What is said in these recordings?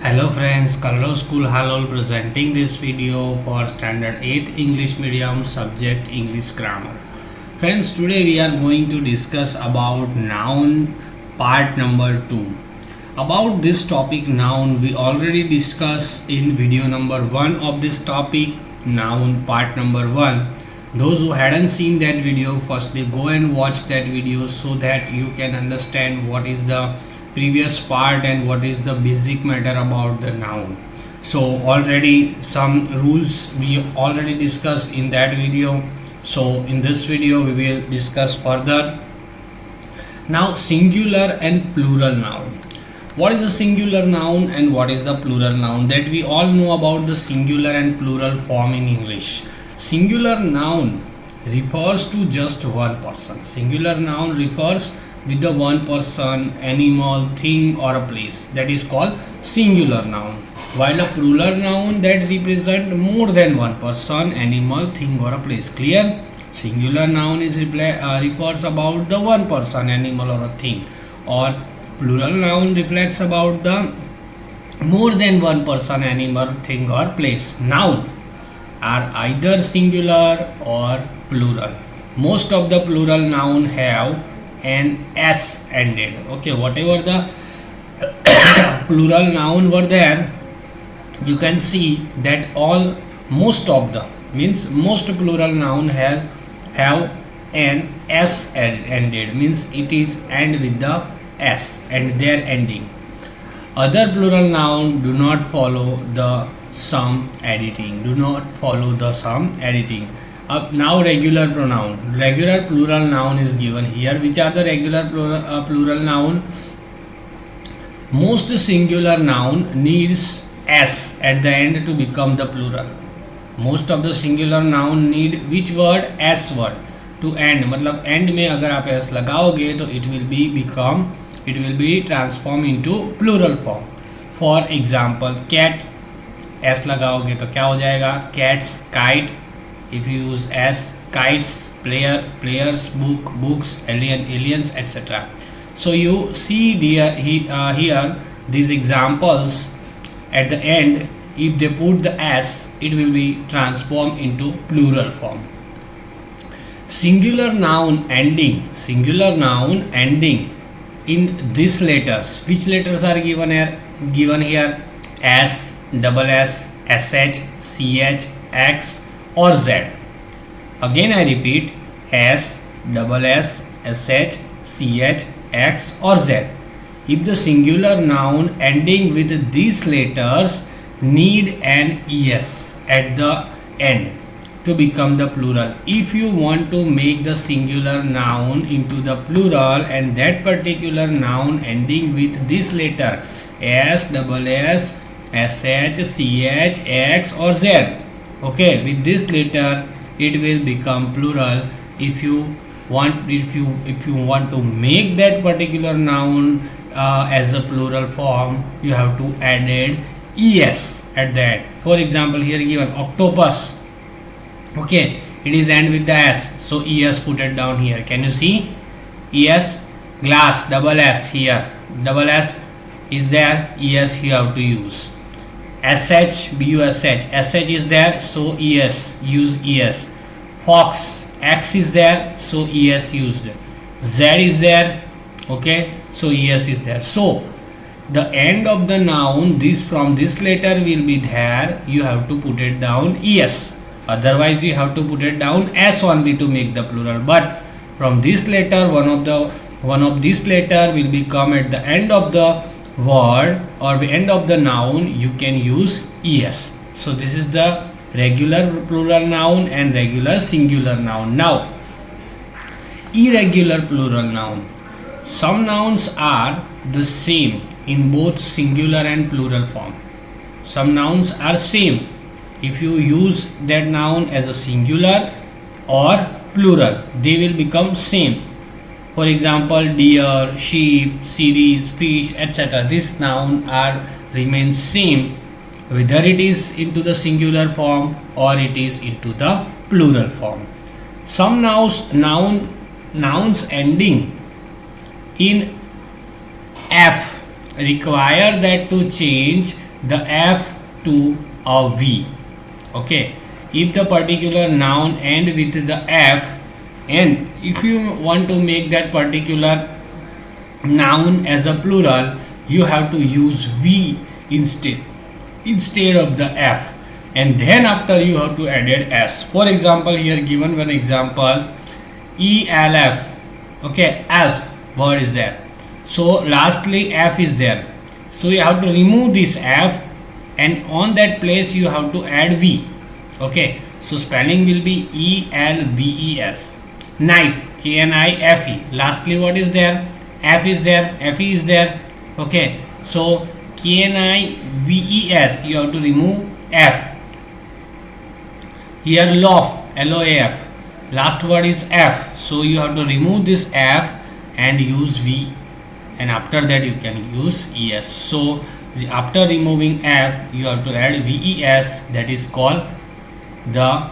Hello friends, Color School Halol presenting this video for Standard 8 English Medium subject English Grammar. Friends, today we are going to discuss about noun part number 2. About this topic noun we already discussed in video number 1 of this topic noun part number 1. Those who hadn't seen that video, firstly go and watch that video so that you can understand what is the previous part and what is the basic matter about the noun. So already some rules we already discussed in that video. So in this video we will discuss further. Now singular and plural noun. What is the singular noun and what is the plural noun? That we all know about the singular and plural form in English. Singular noun refers to just one person. Singular noun refers with the one person, animal, thing or a place. That is called singular noun. While a plural noun that represent more than one person, animal, thing or a place. Clear? Singular noun is refers about the one person, animal or a thing, or plural noun reflects about the more than one person, animal, thing or place. Noun are either singular or plural. Most of the plural noun have an s ended. Okay, whatever the plural noun were there, you can see that all most of the means most plural noun have an s ended, means it is end with the s and their ending. Other plural noun do not follow the sum editing, now regular pronoun. Regular plural noun is given here. Which are the regular plural noun? Most singular noun needs s at the end to become the plural. Most of the singular noun need which word? S word to end. मतलब end में अगर आप s लगाओगे तो it will be transformed into plural form. For example, cat, s लगाओगे तो क्या हो जाएगा? Cats, kite. If you use s, kites, players, books, aliens, etc. So you see here these examples at the end. If they put the s, it will be transformed into plural form. Singular noun ending in these letters. Which letters are given here? S, double s, sh, ch, x or z. Again I repeat, s, double s, sh, ch, x or z. If the singular noun ending with these letters need an es at the end to become the plural. If you want to make the singular noun into the plural and that particular noun ending with this letter s, double s, sh, ch, x or z, okay, with this letter it will become plural. If you want to make that particular noun as a plural form, you have to add es at the end. For example, here given octopus, okay, it is end with the s, so es put it down here. Can you see? Es. Glass, double s here, double s is there, es you have to use. sh, bush, sh is there, so es, use es. Fox, x is there, so es used. Z is there, okay, so es is there. So the end of the noun, this from this letter will be there, you have to put it down es. Otherwise you have to put it down s only to make the plural. But from this letter, one of this letter will become at the end of the word or the end of the noun, you can use es. So this is the regular plural noun and regular singular noun. Now irregular plural noun. Some nouns are the same in both singular and plural form. Some nouns are same if you use that noun as a singular or plural, they will become same. For example, deer, sheep, series, fish, etc. This noun remains same whether it is into the singular form or it is into the plural form. Some nouns ending in f require that to change the F to a V. Okay, if the particular noun end with the F, and if you want to make that particular noun as a plural, you have to use V instead of the F, and then after you have to add S. For example, here given one example, ELF. Okay, elf word is there, so lastly F is there, so you have to remove this F, and on that place you have to add V. Okay, so spelling will be ELVES. Knife, KNIFE. Lastly what is there? F is there, FE is there. Okay, so KNIVES, you have to remove F. Here loaf, LOAF, last word is F, so you have to remove this F and use V, and after that you can use ES. So after removing F, you have to add VES. That is called the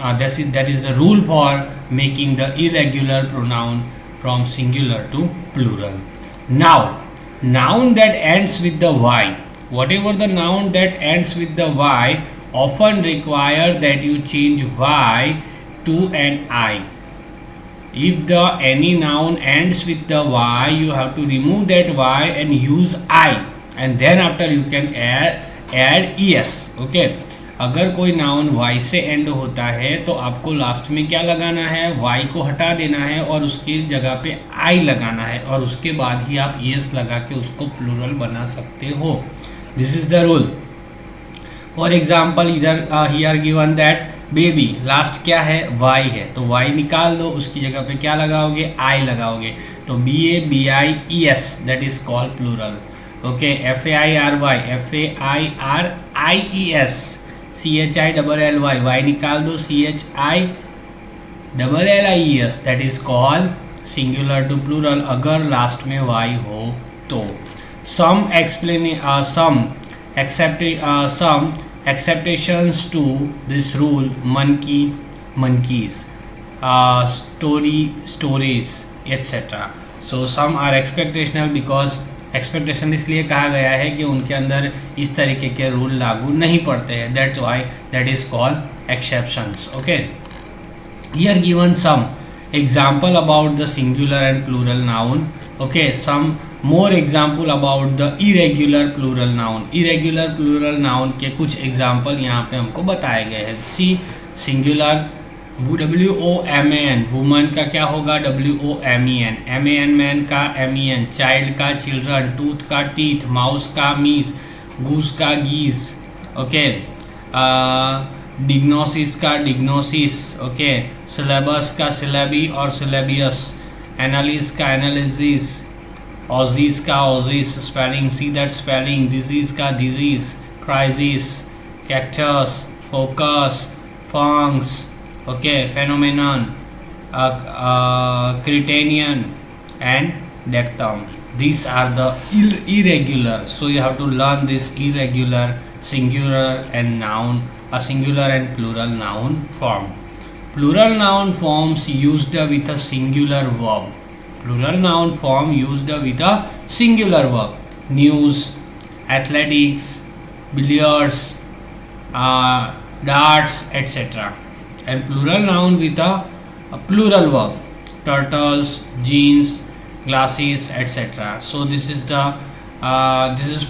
that is the rule for making the irregular pronoun from singular to plural. Now, noun that ends with the Y, whatever the noun that ends with the Y, often require that you change Y to an I. If the any noun ends with the Y, you have to remove that Y and use I, and then after you can add ES. Okay, अगर कोई noun Y से and होता है तो आपको last में क्या लगाना है? Y को हटा देना है और उसकी जगह पे I लगाना है, और उसके बाद ही आप ES लगा के उसको प्लूरल बना सकते हो. This is the rule. For example इधर here given that baby, last क्या है? Y है, तो Y निकाल दो, उसकी जगह पे क्या लगाओगे? I लगाओगे, तो BABIES, that is called plural. Okay, FAIRY, FAIRIES, CHILLY, Y निकाल दो, CHILLIES, that is called singular to plural अगर लास्ट में Y हो तो. some exceptions to this rule: monkey, monkeys, stories, etc. so some are expectational because expectation इसलिए कहा गया है कि उनके अंदर इस तरीके के रूल लागू नहीं पड़ते हैं. That's why that is called exceptions. Okay, here given some example about the singular and plural noun. Okay, some more example about the irregular plural noun. Irregular plural noun के कुछ एग्जाम्पल यहाँ पे हमको बताए गए हैं. सी, सिंगुलर WOMAN, वुमन का क्या होगा? WOMEN. MAN, मैन का MEN, चाइल्ड का चिल्ड्रन, टूथ का टीथ, माउस का मीस, गूस का गीज. ओके, डिग्नोसिस का डिग्नोसिस. ओके, सिलेबस का सिलेबी और सिलेबियस, एनालिस का एनालिसिस, ऑजीज का oases. Spelling, see that spelling. Disease का disease, crisis, cactus, focus, fungus. Okay, phenomenon, Cretanian, and dictum. These are the irregular. So you have to learn this irregular, singular and noun, a singular and plural noun form. Plural noun forms used with a singular verb. Plural noun form used with a singular verb. News, athletics, billiards, darts, etc. And plural noun with a plural verb: turtles, jeans, glasses, etc. so this is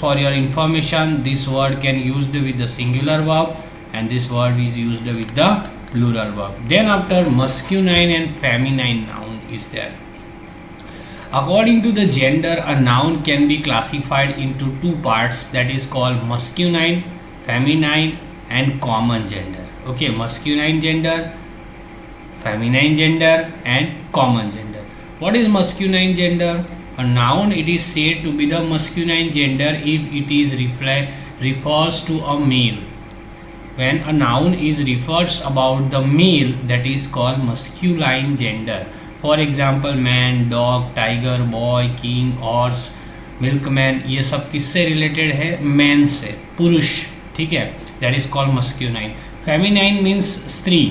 for your information. This word can used with the singular verb, and this word is used with the plural verb. Then after, masculine and feminine noun is there. According to the gender, a noun can be classified into two parts, that is called masculine, feminine, and common gender. Okay, masculine gender, feminine gender, and common gender. What is masculine gender? A noun, it is said to be the masculine gender if it is refers to a male. When a noun is refers about the male, that is called masculine gender. For example, man, dog, tiger, boy, king, horse, milkman. ये सब किससे related है? Man से, पुरुष. ठीक है, that is called masculine. Feminine means स्त्री,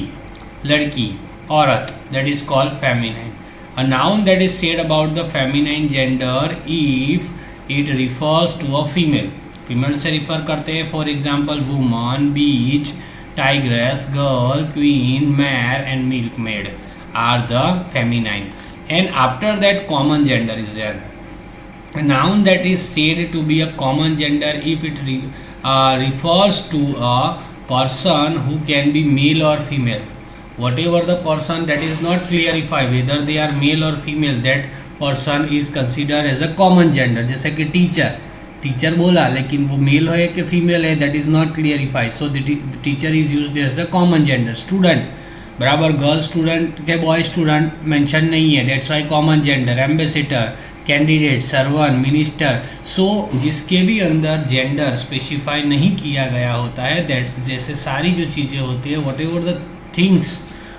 लड़की, औरत. That is called feminine. A noun that is said about the feminine gender if it refers to a female. Female से रिफर करते हैं. For example woman, beach, tigress, girl, queen, mare and milkmaid are the feminine. And after that common gender is there. A noun that is said to be a common gender if it refers to a person who can be male or female. Whatever the person that is not clarified whether they are male or female, that person is considered as a common gender. जैसे कि teacher बोला लेकिन वो mail है कि female है, that is not clarified, so the teacher is used as a common gender. Student बराबर girl student के बॉय स्टूडेंट मेंशन नहीं है, that's why common gender. Ambassador, candidate, servant, minister. So जिसके भी अंदर जेंडर स्पेसिफाई नहीं किया गया होता है, दैट जैसे सारी जो चीज़ें होती है, what ever the things,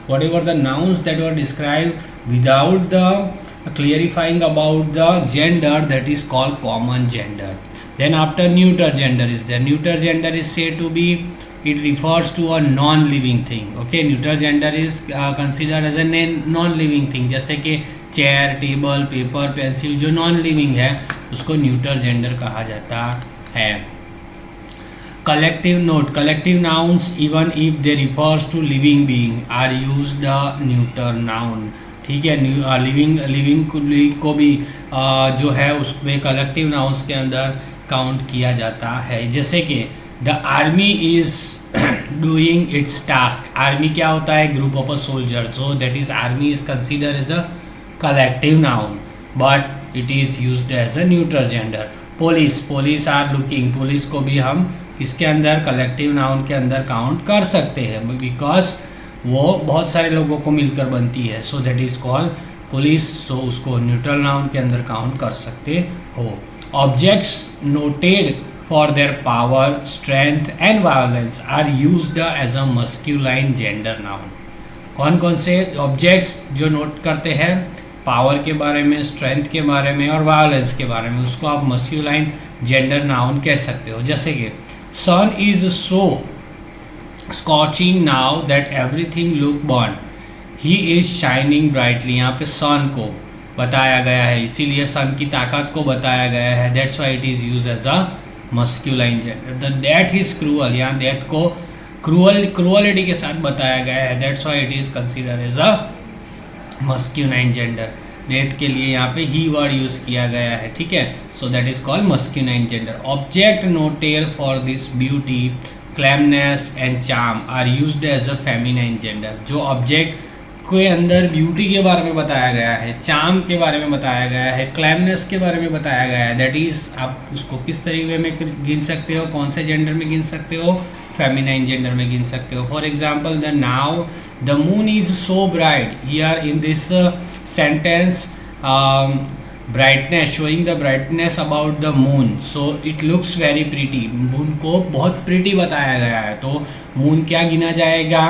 what ever the nouns that were describe without the clarifying about the gender, that is called common gender. Then after neuter gender is there. Neuter gender is said to be, it refers to a non-living thing. Okay, neuter gender is considered as a non-living thing. जैसे कि chair, table, paper, pencil जो non-living है उसको neuter gender कहा जाता है. Collective note, collective nouns even if they refers to living being are used a neuter noun. ठीक है, लिविंग को भी जो है उसमें कलेक्टिव नाउन्स के अंदर काउंट किया जाता है. जैसे कि the army is doing its task. Army क्या होता है? Group of a soldier. So that is army is consider as a collective noun but it is used as a neutral gender. Police are looking. Police को भी हम इसके अंदर collective noun के अंदर काउंट कर सकते हैं बिकॉज वो बहुत सारे लोगों को मिलकर बनती है. So that is called police. So उसको न्यूट्रल नाउन के अंदर काउंट कर सकते हो. Objects noted for their power, strength and violence are used as a masculine gender noun. कौन कौन से ऑब्जेक्ट्स जो नोट करते हैं पावर के बारे में, स्ट्रेंथ के बारे में और वायलेंस के बारे में, उसको आप मस्क्यूलाइन जेंडर नाउन कह सकते हो. जैसे कि sun is so scorching now that everything look burnt. He is shining brightly. यहाँ पे सन को बताया गया है, इसीलिए सन की ताकत को बताया गया है. That's why it is used as a masculine gender. The death is cruel. यहाँ डेथ को क्रूअलिटी के साथ बताया गया है. That's why it is considered as a masculine gender. Death के लिए यहाँ पे ही वर्ड यूज किया गया है. ठीक है, so that is called masculine gender. Object noted for this beauty, calmness and charm are used as a feminine gender. जो ऑब्जेक्ट के अंदर ब्यूटी के बारे में बताया गया है, चार्म के बारे में बताया गया है, क्लैमनेस के बारे में बताया गया है, दैट इज़ आप उसको किस तरीके में गिन सकते हो, कौन से जेंडर में गिन सकते हो? फेमिनाइन जेंडर में गिन सकते हो. For example the now the moon is so bright. Here in this sentence brightness, showing the brightness about the moon, so it looks very pretty. Moon को बहुत प्रिटी बताया गया है, तो मून क्या गिना जाएगा?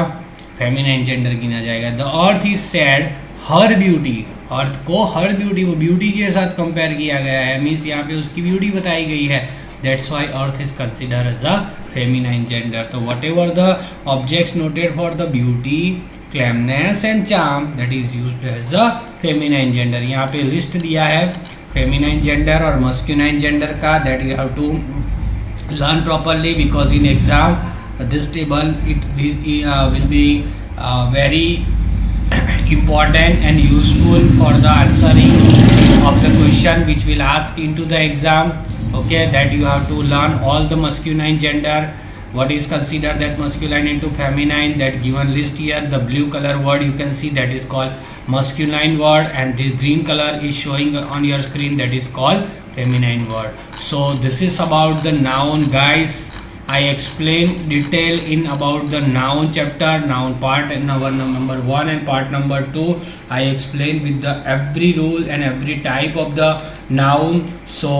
फेमिनाइन जेंडर गिना जाएगा. The earth is said her beauty. Earth को हर ब्यूटी, वो ब्यूटी के साथ कंपेयर किया गया है, मीन्स यहाँ पे उसकी ब्यूटी बताई गई है. That's why earth is consider as a feminine gender. तो whatever the objects noted for the beauty, calmness and charm, that is used as a feminine gender. यहाँ पे लिस्ट दिया है फेमिनाइन जेंडर और masculine gender का, that you have to learn properly because in exam this table it will be very important and useful for the answering of the question which will ask into the exam. Okay, that you have to learn all the masculine gender, what is considered that masculine into feminine, that given list here. The blue color word you can see that is called masculine word, and the green color is showing on your screen, that is called feminine word. So this is about the noun, guys. I explained detail in about the noun chapter, noun part and number 1 and part number 2. I explained with the every rule and every type of the noun. So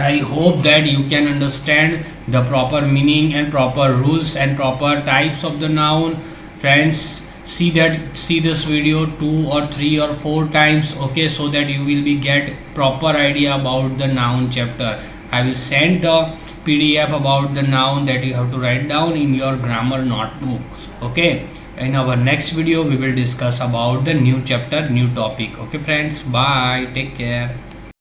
I hope that you can understand the proper meaning and proper rules and proper types of the noun. Friends, see this video 2 or 3 or 4 times, okay, so that you will be get proper idea about the noun chapter. I will send the PDF about the noun that you have to write down in your grammar notebook. Okay, in our next video we will discuss about the new chapter, new topic. Okay friends, bye, take care.